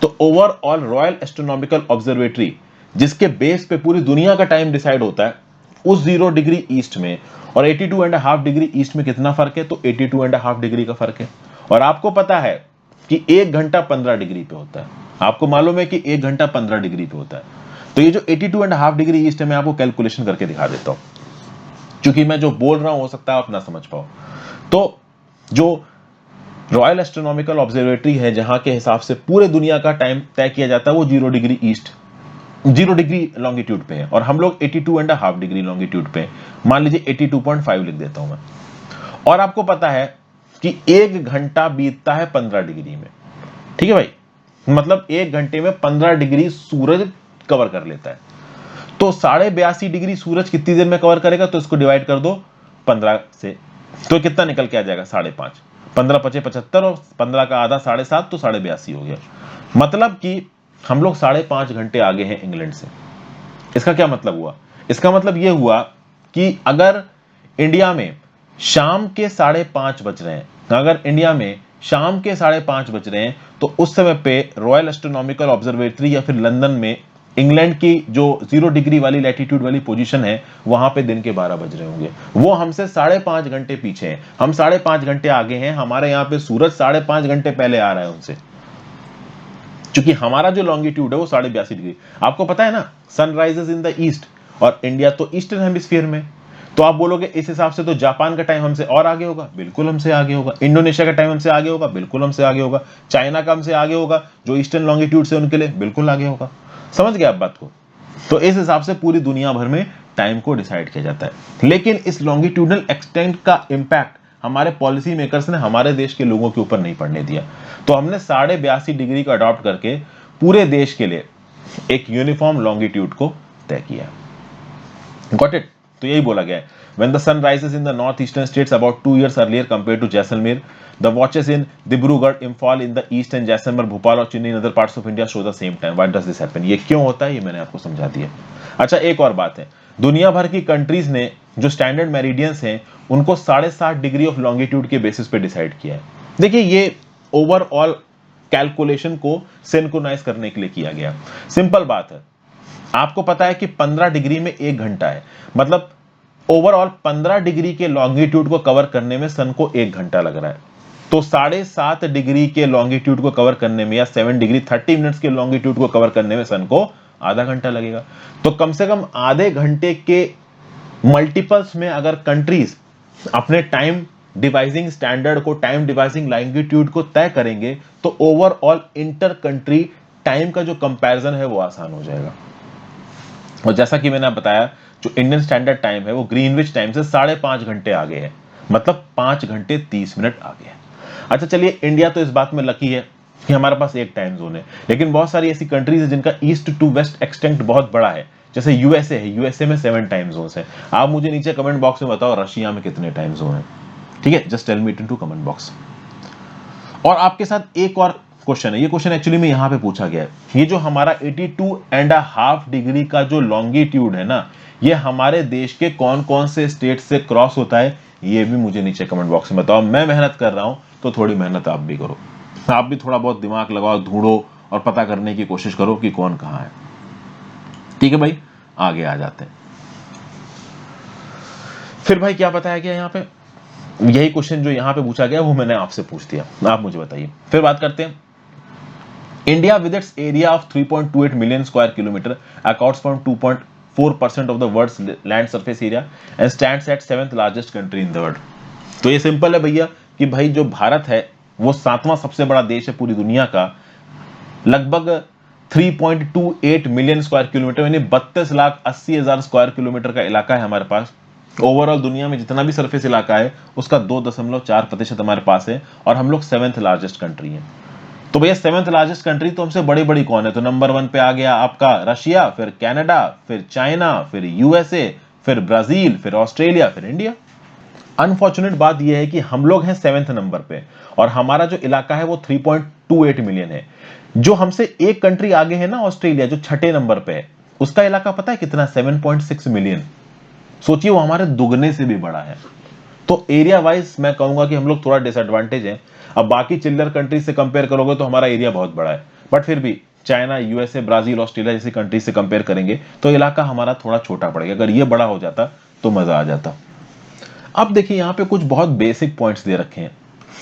तो ओवरऑल रॉयल एस्ट्रोनॉमिकल ऑब्जर्वेटरी, जिसके बेस पे पूरी दुनिया का टाइम डिसाइड होता है, उस 0 डिग्री ईस्ट में और 82.5 डिग्री ईस्ट में कितना फर्क है? तो 82.5 डिग्री का फर्क है। और आपको पता है कि 1 घंटा 15 डिग्री पे होता है। आपको मालूम है कि 1 घंटा 15 डिग्री पे होता है। तो ये जो 82.5 डिग्री ईस्ट है, मैं आपको कैलकुलेशन करके दिखा देता हूं, क्योंकि मैं जो बोल रहा हूं हो सकता है आप ना समझ पाओ। तो जो रॉयल एस्ट्रोनॉमिकल ऑब्जर्वेटरी है, जहां के हिसाब से पूरे दुनिया का टाइम तय किया जाता है, वो 0 डिग्री ईस्ट, 0 डिग्री लॉन्गिट्यूड पे है, और हम लोग 82.5 डिग्री लॉन्गिट्यूड पे, मान लीजिए 82.5 लिख देता हूं मैं। और आपको पता है कि 1 घंटा बीतता है 15 डिग्री में। ठीक है भाई, मतलब 1 घंटे में 15 डिग्री सूरज कवर कर लेता है। तो 82.5 डिग्री सूरज कितनी देर में कवर करेगा? तो इसको डिवाइड कर दो 15 से, तो कितना निकल के आ जाएगा? 5.5। 15 पचे 75 और 15 का आधा 7.5, तो 82.5 हो गया। मतलब कि हम लोग 5.5 घंटे आगे हैं इंग्लैंड से। इसका क्या मतलब हुआ? इसका मतलब यह हुआ कि अगर इंडिया में शाम के 5:30 बज रहे हैं, अगर इंडिया में शाम के 5:30 बज रहे हैं, तो उस समय पे रॉयल एस्ट्रोनॉमिकल ऑब्जर्वेटरी या फिर लंदन में इंग्लैंड की जो 0 डिग्री वाली लैटिट्यूड वाली पोजीशन है, वहां पे दिन के 12 बज रहे होंगे। वो हमसे 5.5 घंटे पीछे हैं, हम 5.5 घंटे आगे हैं। हमारे यहाँ पे सूरज 5.5 घंटे पहले आ रहा है उनसे, क्योंकि हमारा जो लॉन्गिट्यूड है वो 82.5 डिग्री। आपको पता है ना, सनराइजेस इन द ईस्ट, और इंडिया तो ईस्टर्न हेमिस्फीयर में। तो आप बोलोगे इस हिसाब से तो जापान का टाइम हमसे और आगे होगा, बिल्कुल हमसे आगे होगा। इंडोनेशिया का टाइम हमसे आगे होगा, बिल्कुल हमसे आगे होगा। चाइना का हमसे आगे होगा, जो ईस्टर्न लॉन्गिट्यूड से उनके लिए बिल्कुल आगे होगा। समझ गए आप बात को? तो इस हिसाब से पूरी दुनिया भर में टाइम को डिसाइड किया जाता है। लेकिन इस लॉन्गिट्यूडनल एक्सटेंट का इंपैक्ट हमारे पॉलिसी मेकर्स ने हमारे देश के लोगों के ऊपर नहीं पड़ने दिया। तो हमने 82.5 डिग्री को अडॉप्ट करके पूरे देश के लिए एक यूनिफॉर्म लॉन्गिट्यूड को तय किया। Got it? तो यही बोला गया है, when the sun rises in the northeastern states about 2 years earlier compared to Jaisalmer, the watches in Dibrugarh, Imphal in the east and Jaisalmer, Bhopal और Chennai in other parts of India show the same time. Why does this happen? ये क्यों होता है, ये मैंने आपको समझा दिया। अच्छा, एक और बात है, दुनिया भर की कंट्रीज ने जो स्टैंडर्ड मेरिडियंस हैं उनको 7.5 डिग्री ऑफ लॉन्गिट्यूड के बेसिस पे डिसाइड किया है। देखिए, ये ओवरऑल कैलकुलेशन को सिंक्रोनाइज करने के लिए किया गया। सिंपल बात है, आपको पता है कि 15 डिग्री में 1 घंटा है, मतलब ओवरऑल 15 डिग्री के लॉन्गिट्यूड को कवर करने में सन को 1 घंटा लग रहा है। तो 7.5 डिग्री के लॉन्गिट्यूड को कवर करने में, या 7 डिग्री 30 मिनट्स के लॉन्गिट्यूड को कवर करने में सन को आधा घंटा लगेगा। तो कम से कम आधे घंटे के मल्टीपल्स में अगर कंट्रीज अपने टाइम डिवाइजिंग स्टैंडर्ड को, टाइम डिवाइजिंग लॉन्गिट्यूड को तय करेंगे, तो ओवरऑल इंटर कंट्री टाइम का जो कंपैरिजन है वो आसान हो जाएगा। और जैसा कि मैंने बताया, जो इंडियन स्टैंडर्ड टाइम है वो ग्रीनविच टाइम से 5.5 घंटे आगे है, मतलब 5 घंटे 30 मिनट आगे है। अच्छा चलिए, इंडिया तो इस बात में लकी है कि हमारे पास एक टाइम जोन है, लेकिन बहुत सारी ऐसी कंट्रीज है जिनका ईस्ट टू वेस्ट एक्सटेंट बहुत बड़ा है। जैसे यूएसए है, यूएसए में 7 टाइम जोन्स है। आप मुझे नीचे कमेंट बॉक्स में बताओ रशिया में कितने टाइम जोन है, ठीक है? Just tell me it into comment box. और आपके साथ एक और क्वेश्चन है, ये क्वेश्चन एक्चुअली में यहां पे पूछा गया है। ये जो हमारा 82.5 डिग्री का जो लॉन्गिट्यूड है ना, ये हमारे देश के कौन कौन से स्टेट से क्रॉस होता है, ये भी मुझे नीचे कमेंट बॉक्स में बताओ। मैं मेहनत कर रहा हूं तो थोड़ी मेहनत आप भी करो, आप भी थोड़ा बहुत दिमाग लगाओ, ढूंढो और पता करने की कोशिश करो कि कौन कहां है। ठीक है भाई, आगे आ जाते हैं। फिर भाई क्या बताया गया यहां पे, यही क्वेश्चन जो यहां पे पूछा गया वो मैंने आपसे पूछ दिया, आप मुझे बताइए। फिर बात करते हैं, India with its area of 3.28 million square kilometre accounts for 2.4% of the world's land surface area and stands at 7th largest country in the world. तो ये सिंपल है भैया कि भाई जो भारत है वो 7वां सबसे बड़ा देश है पूरी दुनिया का, लगभग 3.28 मिलियन स्क्वायर किलोमीटर, यानी 32,80,000 स्क्वायर किलोमीटर का इलाका है हमारे पास। ओवरऑल दुनिया में जितना भी सरफेस इलाका है उसका 2.4% हमारे पास है, और हम लोग 7th लार्जेस्ट कंट्री है। तो भैया 7th लार्जेस्ट कंट्री तो हमसे बड़ी बड़ी कौन है? तो नंबर 1 पे आ गया आपका रशिया, फिर कनाडा, फिर चाइना, फिर यूएसए, फिर ब्राजील, फिर ऑस्ट्रेलिया, फिर इंडिया। अनफॉर्चुनेट बात यह है कि हम लोग हैं 7th नंबर पे, और हमारा जो इलाका है वो 3.28 मिलियन है। जो हमसे एक कंट्री आगे है ना, ऑस्ट्रेलिया, जो 6ठे नंबर पे है, उसका इलाका पता है कितना? 7.6 मिलियन। सोचिए, वो हमारे दुगने से भी बड़ा है। तो एरिया वाइज मैं कहूंगा कि हम लोग थोड़ा डिसएडवांटेज है। अब बाकी चिल्लर कंट्रीज से कंपेयर करोगे तो हमारा एरिया बहुत बड़ा है, बट फिर भी चाइना, यूएसए, ब्राजील, ऑस्ट्रेलिया जैसी कंट्रीज से कंपेयर करेंगे तो इलाका हमारा थोड़ा छोटा पड़ेगा। अगर ये बड़ा हो जाता तो मजा आ जाता। अब देखिए, यहाँ पे कुछ बहुत बेसिक पॉइंट्स दे रखे हैं।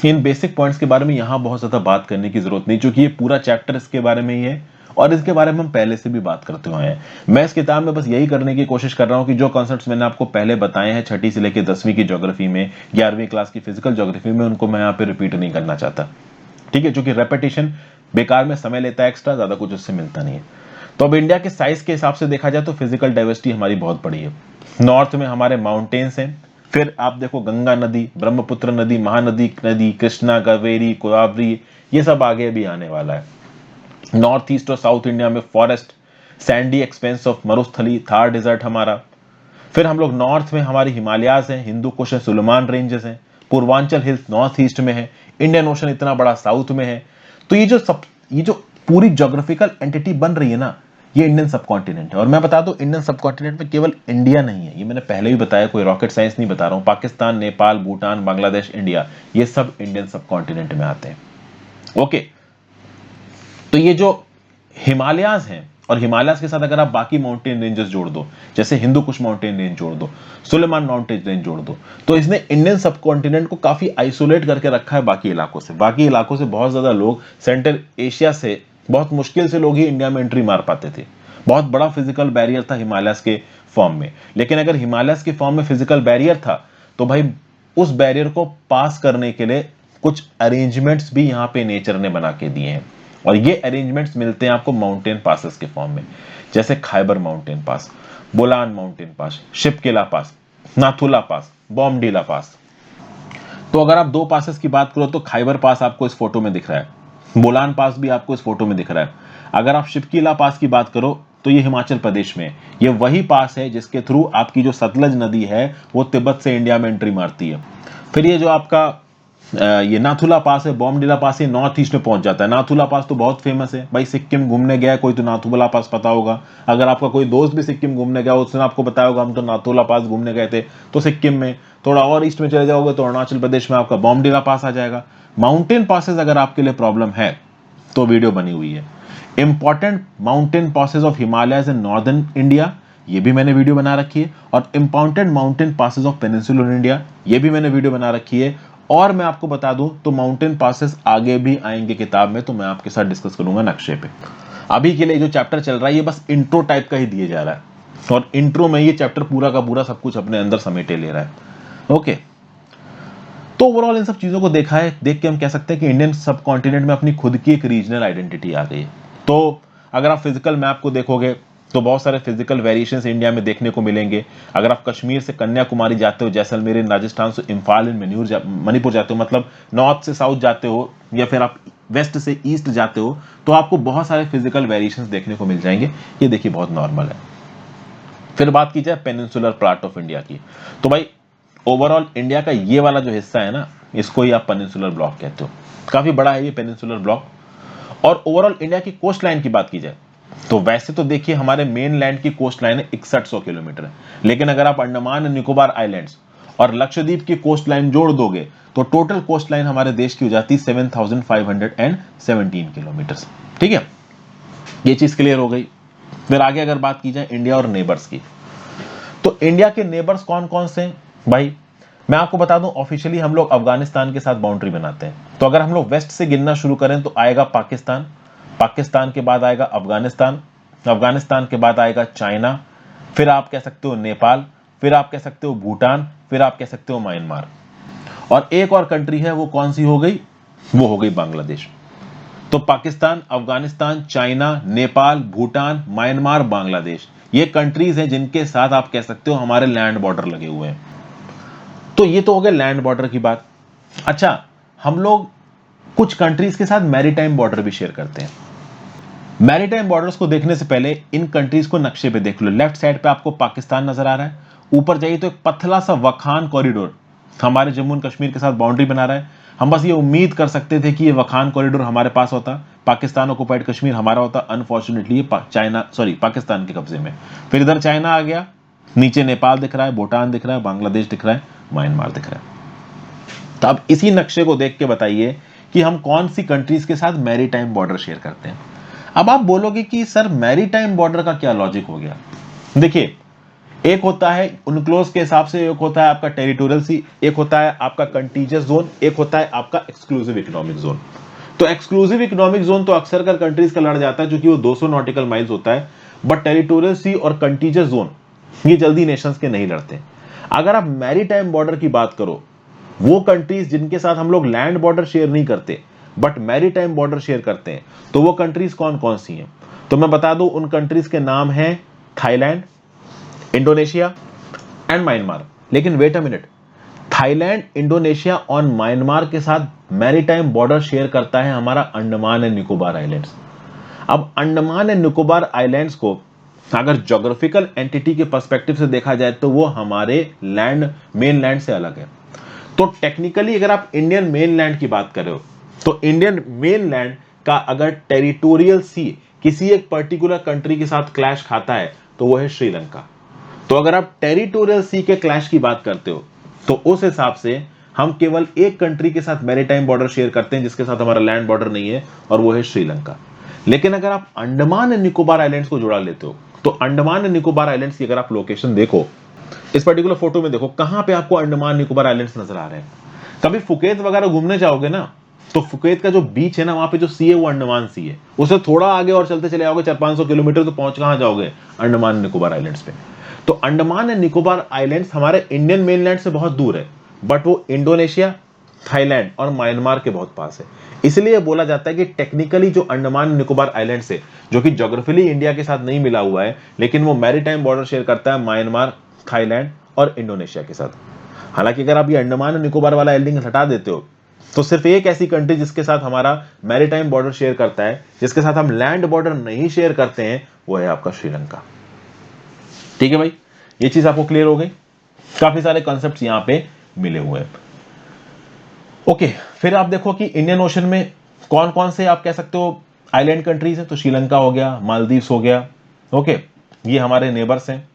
इन बेसिक पॉइंट्स के बारे में यहाँ बहुत ज्यादा बात करने की जरूरत नहीं, क्योंकि ये पूरा चैप्टर इसके बारे में ही है और इसके बारे में हम पहले से भी बात करते हुए हैं। मैं इस किताब में बस यही करने की कोशिश कर रहा हूँ कि जो कॉन्सेप्ट्स मैंने आपको पहले बताए हैं 6ठी से लेकर 10वीं की ज्योग्राफी में, 11वीं क्लास की फिजिकल ज्योग्राफी में, उनको मैं यहाँ पे रिपीट नहीं करना चाहता। ठीक है, क्योंकि रेपिटेशन बेकार में समय लेता है, एक्स्ट्रा ज्यादा कुछ उससे मिलता नहीं है। तो अब इंडिया के साइज के हिसाब से देखा जाए तो फिजिकल डाइवर्सिटी हमारी बहुत बड़ी है। नॉर्थ में हमारे माउंटेन्स हैं, फिर आप देखो गंगा नदी, ब्रह्मपुत्र नदी, महानदी नदी, कृष्णा, कावेरी, गोदावरी, ये सब आगे भी आने वाला है। नॉर्थ ईस्ट और साउथ इंडिया में forest, sandy expanse of Marusthali, Thar desert हमारा। फिर हम लोग नॉर्थ में हमारी हिमालयाज हैं, हिंदू कुश है, सुलेमान रेंजेस हैं, पूर्वांचल हिल्स नॉर्थ ईस्ट में है, इंडियन ओशन इतना बड़ा साउथ में है। तो ये जो पूरी ज्योग्राफिकल एंटिटी बन रही है ना, ये इंडियन सबकॉन्टिनेंट है। और मैं बता दूं, इंडियन सबकॉन्टिनेंट में केवल इंडिया नहीं है, ये मैंने पहले भी बताया, कोई रॉकेट साइंस नहीं बता रहा हूं। पाकिस्तान, नेपाल, भूटान, बांग्लादेश, इंडिया, ये सब इंडियन सबकॉन्टिनेंट में आते हैं। ओके, तो ये जो हिमालयाज हैं, और हिमालयाज के साथ अगर आप बाकी माउंटेन रेंजेस जोड़ दो, जैसे हिंदू कुश माउंटेन रेंज जोड़ दो, सुलेमान माउंटेन रेंज जोड़ दो, तो इसने इंडियन सबकॉन्टिनेंट को काफी आइसोलेट करके रखा है बाकी इलाकों से। बाकी इलाकों से बहुत ज्यादा लोग, सेंट्रल एशिया से बहुत मुश्किल से लोग ही इंडिया में एंट्री मार पाते थे। बहुत बड़ा फिजिकल बैरियर था हिमालयस के फॉर्म में। लेकिन अगर हिमालयस के फॉर्म में फिजिकल बैरियर था तो भाई उस बैरियर को पास करने के लिए कुछ अरेंजमेंट्स भी यहाँ पे नेचर ने बना के दिए हैं, और ये अरेंजमेंट्स मिलते हैं आपको माउंटेन पासेस के फॉर्म में, जैसे Khyber mountain pass, Bolan mountain pass, Shipkila pass, Nathula pass, Bomdila pass. तो अगर आप दो पासेस की बात करो तो खाइबर पास आपको इस फोटो में दिख रहा है, बोलान पास भी आपको इस फोटो में दिख रहा है। अगर आप शिपकिला पास की बात करो तो ये हिमाचल प्रदेश में है। ये वही पास है जिसके थ्रू आपकी जो सतलज नदी है वो तिब्बत से इंडिया में एंट्री मारती है। फिर ये जो आपका ये नाथुला पास है, बॉमडिला पास, ये नॉर्थ ईस्ट में पहुंच जाता है। नाथुला पास तो बहुत फेमस है भाई, सिक्किम घूमने गया कोई तो नाथुला पास पता होगा। अगर आपका कोई दोस्त भी सिक्किम घूमने गया उसने आपको बताया होगा हम तो नाथुला पास घूमने गए थे, तो सिक्किम में। थोड़ा और ईस्ट में चले जाओगे तो अरुणाचल प्रदेश में आपका बॉमडिला पास आ जाएगा। माउंटेन पासेस अगर आपके लिए प्रॉब्लम है तो वीडियो बनी हुई है। Important mountain passes of Himalayas in northern India, ये भी मैंने वीडियो बना रखी है। और important mountain passes of peninsular India, ये भी मैंने वीडियो बना रखी है। और मैं आपको बता दूं तो माउंटेन पासेस आगे भी आएंगे किताब में, तो मैं आपके साथ डिस्कस करूंगा नक्शे पे। अभी के लिए जो चैप्टर चल रहा है ये बस इंट्रो टाइप का ही दिया जा रहा है, और इंट्रो में ये चैप्टर पूरा का पूरा सब कुछ अपने अंदर समेटे ले रहा है। ओके, तो ओवरऑल इन सब चीजों को देखा है, देख के हम कह सकते हैं कि इंडियन सब कॉन्टिनेंट में अपनी खुद की एक रीजनल आइडेंटिटी आ गई है। तो अगर आप फिजिकल मैप को देखोगे तो बहुत सारे फिजिकल वेरिएशंस इंडिया में देखने को मिलेंगे। अगर आप कश्मीर से कन्याकुमारी जाते हो, जैसलमेर इन राजस्थान से इम्फाल इन मणिपुर जाते हो, मतलब नॉर्थ से साउथ जाते हो, या फिर आप वेस्ट से ईस्ट जाते हो, तो आपको बहुत सारे फिजिकल वेरिएशंस देखने को मिल जाएंगे। ये देखिए बहुत नॉर्मल है। फिर बात की जाए पेनिनसुलर पार्ट ऑफ इंडिया की, तो भाई ओवरऑल इंडिया का ये वाला जो हिस्सा है ना, इसको ही आप पेनिनसुलर ब्लॉक कहते हो। काफी बड़ा है ये पेनिनसुलर ब्लॉक। और ओवरऑल इंडिया की कोस्ट लाइन की बात की जाए तो वैसे तो देखिए हमारे मेन लैंड की कोस्ट लाइन है 6100 किलोमीटर है, लेकिन अगर आप अंडमान एंड निकोबार आइलैंड्स और लक्षद्वीप की कोस्ट लाइन जोड़ दोगे तो टोटल कोस्ट लाइन हमारे देश की हो जाती है 7517 किलोमीटर। ठीक है, ये चीज क्लियर हो गई। फिर आगे अगर बात की जाए इंडिया और नेबर्स की, तो इंडिया के नेबर्स कौन कौन से हैं भाई, मैं आपको बता दूं ऑफिशियली हम लोग अफगानिस्तान के साथ बाउंड्री बनाते हैं। तो अगर हम लोग वेस्ट से गिनना शुरू करें तो आएगा पाकिस्तान, पाकिस्तान के बाद आएगा अफगानिस्तान, अफगानिस्तान के बाद आएगा चाइना, फिर आप कह सकते हो नेपाल, फिर आप कह सकते हो भूटान, फिर आप कह सकते हो म्यांमार, और एक और कंट्री है वो कौन सी हो गई, वो हो गई बांग्लादेश। तो पाकिस्तान, अफगानिस्तान, चाइना, नेपाल, भूटान, म्यांमार, बांग्लादेश, ये कंट्रीज हैं जिनके साथ आप कह सकते हो हमारे लैंड बॉर्डर लगे हुए हैं। तो ये तो हो गया लैंड बॉर्डर की बात। अच्छा, हम लोग कुछ कंट्रीज के साथ मैरीटाइम बॉर्डर भी शेयर करते हैं। मैरीटाइम बॉर्डर्स को देखने से पहले इन कंट्रीज को नक्शे पे देख लो। लेफ्ट साइड पे आपको पाकिस्तान नजर आ रहा है, ऊपर जाइए तो एक पतला सा वखान कॉरिडोर हमारे जम्मू एंड कश्मीर के साथ बाउंड्री बना रहा है। हम बस ये उम्मीद कर सकते थे कि ये वखान कॉरिडोर हमारे पास होता, पाकिस्तान ऑक्युपाइड कश्मीर हमारा होता। अनफॉर्चुनेटली ये पाकिस्तान के कब्जे में। फिर इधर चाइना आ गया, नीचे नेपाल दिख रहा है, भूटान दिख रहा है, बांग्लादेश दिख रहा है, म्यांमार दिख रहा है। तो अब इसी नक्शे को देख के बताइए कि हम कौन सी कंट्रीज के साथ मैरीटाइम बॉर्डर शेयर करते हैं। अब आप बोलोगे कि सर मैरीटाइम बॉर्डर का क्या लॉजिक हो गया। देखिए, एक होता है उनक्लोज के हिसाब से, एक होता है आपका टेरिटोरियल सी, एक होता है आपका कंटीजियस जोन, एक होता है आपका एक्सक्लूसिव इकोनॉमिक जोन। तो एक्सक्लूसिव इकोनॉमिक जोन तो अक्सर कर कंट्रीज का लड़ जाता है क्योंकि वो 200 नॉटिकल माइल्स होता है, बट टेरिटोरियल सी और कंटीजियस जोन ये जल्दी नेशंस के नहीं लड़ते। अगर आप मैरीटाइम बॉर्डर की बात करो, वो कंट्रीज जिनके साथ हम लोग लैंड बॉर्डर शेयर नहीं करते बट मैरीटाइम बॉर्डर शेयर करते हैं, तो वो कंट्रीज कौन कौन सी हैं। तो मैं बता दूं उन कंट्रीज के नाम हैं थाईलैंड, इंडोनेशिया एंड म्यांमार। लेकिन wait a minute, Thailand, Indonesia और म्यांमार के साथ मैरीटाइम बॉर्डर शेयर करता है हमारा अंडमान एंड निकोबार आइलैंड्स। अब अंडमान एंड निकोबार आइलैंड्स को अगर ज्योग्राफिकल एंटिटी के पर्सपेक्टिव से देखा जाए तो वो हमारे लैंड, मेन लैंड से अलग है। तो टेक्निकली अगर आप इंडियन मेन लैंड की बात कर रहे हो तो इंडियन मेन लैंड का अगर टेरिटोरियल सी किसी एक पर्टिकुलर कंट्री के साथ क्लैश खाता है तो वो है श्रीलंका। तो अगर आप टेरिटोरियल सी के क्लैश की बात करते हो तो उस हिसाब से हम केवल एक कंट्री के साथ मैरीटाइम बॉर्डर शेयर करते हैं जिसके साथ हमारा लैंड बॉर्डर नहीं है, और वो है श्रीलंका। लेकिन अगर आप अंडमान एंड निकोबार आइलैंड्स को जुड़ा लेते हो तो अंडमान एंड निकोबार आइलैंड्स की अगर आप लोकेशन देखो, इस पर्टिकुलर फोटो में देखो कहां पे आपको अंडमान निकोबार आइलैंड्स नजर आ रहे हैं। कभी फुकेत वगैरह घूमने जाओगे ना तो फुकेत का जो बीच है ना, वहां पे जो सी है वो अंडमान सी है। उससे थोड़ा आगे और चलते चले जाओगे 400-500 किलोमीटर, तो पहुंच कहां जाओगे? अंडमान निकोबार आइलैंड्स पे। तो अंडमान एंड निकोबार आइलैंड्स हमारे इंडियन मेनलैंड से बहुत दूर है, बट वो इंडोनेशिया, थाईलैंड और म्यांमार के बहुत पास है। इसलिए बोला जाता है कि टेक्निकली जो अंडमान निकोबार आइलैंड्स है, जो कि ज्योग्राफिकली इंडिया के साथ नहीं मिला हुआ है, लेकिन वो मैरीटाइम बॉर्डर शेयर करता है म्यांमार, थाईलैंड और इंडोनेशिया के साथ। हालांकि अगर आप ये अंडमान और निकोबार वाला एल्डिंग हटा देते हो, तो सिर्फ एक ऐसी कंट्री जिसके साथ हमारा मैरीटाइम बॉर्डर शेयर करता है, जिसके साथ हम लैंड बॉर्डर नहीं शेयर करते हैं, वो है आपका श्रीलंका। ठीक है भाई, ये चीज आपको क्लियर हो गई। काफी सारे कॉन्सेप्ट्स यहां पे मिले हुए हैं। ओके, फिर आप देखो कि इंडियन ओशन में कौन कौन से आप कह सकते हो आइलैंड कंट्रीज है। तो श्रीलंका हो गया, मालदीव्स हो गया। ओके, ये हमारे नेबर्स हैं।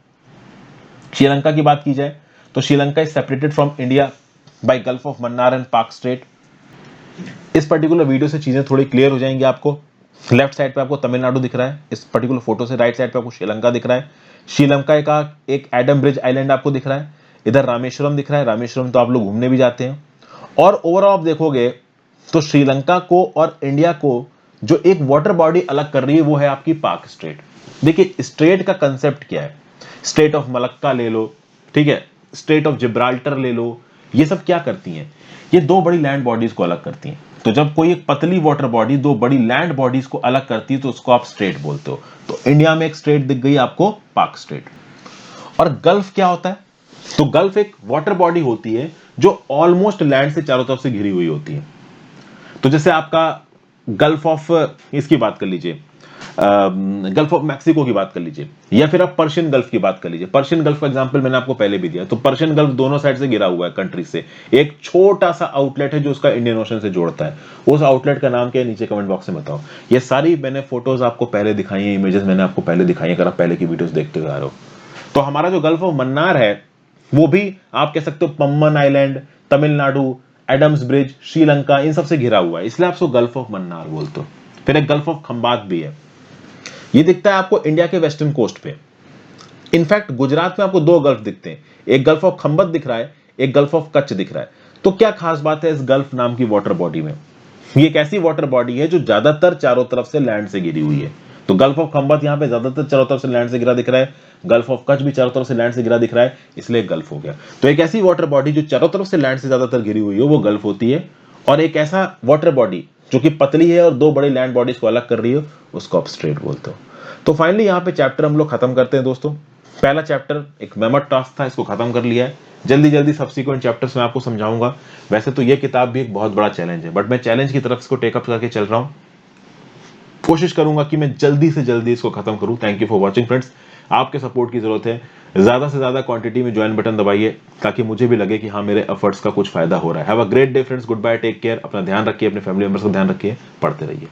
श्रीलंका की बात की जाए तो Sri Lanka is separated from India by gulf of Mannar and पाक स्ट्रेट। इस पर्टिकुलर वीडियो से चीजें थोड़ी क्लियर हो जाएंगी आपको। लेफ्ट साइड पे आपको तमिलनाडु दिख रहा है इस पर्टिकुलर फोटो से, राइट साइड पे आपको श्रीलंका दिख रहा है। श्रीलंका का एक एडम ब्रिज आइलैंड आपको दिख रहा है, इधर रामेश्वरम दिख रहा है। रामेश्वरम तो आप लोग घूमने भी जाते हैं। और ओवरऑल आप देखोगे तो श्रीलंका को और इंडिया को जो एक वाटर बॉडी अलग कर रही है, वो है आपकी पाक स्ट्रेट। देखिए स्ट्रेट का कंसेप्ट क्या है, स्ट्रेट ऑफ मलक्का ले लो, ठीक है, स्ट्रेट ऑफ जिब्राल्टर ले लो, ये सब क्या करती हैं? ये दो बड़ी लैंड बॉडीज को अलग करती हैं। तो जब कोई एक पतली वाटर बॉडी दो बड़ी लैंड बॉडीज को अलग करती है, तो उसको आप स्ट्रेट बोलते हो। तो इंडिया में एक स्ट्रेट दिख गई आपको, पाक स्ट्रेट। और गल्फ क्या होता है? तो गल्फ एक वाटर बॉडी होती है जो ऑलमोस्ट लैंड से चारों तरफ से घिरी हुई होती है। तो जैसे आपका गल्फ ऑफ, इसकी बात कर लीजिए, गल्फ ऑफ मैक्सिको की बात कर लीजिए, या फिर आप पर्शियन गल्फ की बात कर लीजिए। पर्शियन गल्फ का एग्जांपल मैंने आपको पहले भी दिया। तो पर्शियन गल्फ दोनों साइड से घिरा हुआ है कंट्री से। एक छोटा सा आउटलेट है जो उसका इंडियन ओशन से जोड़ता है। उस आउटलेट का नाम क्या है, नीचे कमेंट बॉक्स में बताओ। ये सारी मैंने फोटोज आपको पहले दिखाई है, इमेजेस मैंने आपको पहले दिखाई है, अगर आप पहले की वीडियोस देखते हुए आ रहे हो। तो हमारा जो गल्फ ऑफ मन्नार है, वो भी आप कह सकते हो Pamban island, Tamil Nadu, Adam's bridge, Sri Lanka, इन सबसे घिरा हुआ है, इसलिए आप उसको गल्फ ऑफ मन्नार बोलते हो। फिर एक गल्फ ऑफ खंबात भी है, ये दिखता है आपको इंडिया के वेस्टर्न कोस्ट पे। इनफैक्ट गुजरात में आपको दो गल्फ दिखते हैं, एक गल्फ ऑफ खंबत दिख रहा है, एक गल्फ ऑफ कच्छ दिख रहा है। तो क्या खास बात है इस गल्फ नाम की वाटर बॉडी में? ये एक ऐसी वाटर बॉडी है जो ज्यादातर चारों तरफ से लैंड से घिरी हुई है। तो गल्फ ऑफ खंबत यहाँ पे ज्यादातर चारों तरफ से लैंड से घिरा दिख रहा है, गल्फ ऑफ कच्छ भी चारों तरफ से लैंड से घिरा दिख रहा है, इसलिए गल्फ हो गया। तो एक ऐसी वाटर बॉडी जो चारों तरफ से लैंड से ज्यादातर घिरी हुई है, वो गल्फ होती है। और एक ऐसा वाटर बॉडी जो कि पतली है और दो बड़ी लैंड बॉडीज को अलग कर रही है, उसको आप स्ट्रेट बोलते हो। तो फाइनली यहाँ पे चैप्टर हम लोग खत्म करते हैं दोस्तों। पहला चैप्टर एक मेमोट टास्क था, इसको खत्म कर लिया है। जल्दी जल्दी सब्सिक्वेंट चैप्टर्स में आपको समझाऊंगा। वैसे तो ये किताब भी एक बहुत बड़ा चैलेंज है, बट मैं चैलेंज की तरफ इसको टेकअप करके चल रहा हूँ। कोशिश करूंगा कि मैं जल्दी से जल्दी इसको खत्म करूं। Thank you for watching friends, आपके सपोर्ट की जरूरत है। ज्यादा से ज्यादा क्वांटिटी में ज्वाइन बटन दबाइए, ताकि मुझे भी लगे कि हाँ मेरे एफर्ट्स का कुछ फायदा हो रहा है। Have a great day friends, goodbye, take care, अपना ध्यान रखिए, अपने फैमिली मेंबर्स का ध्यान रखिए, पढ़ते रहिए।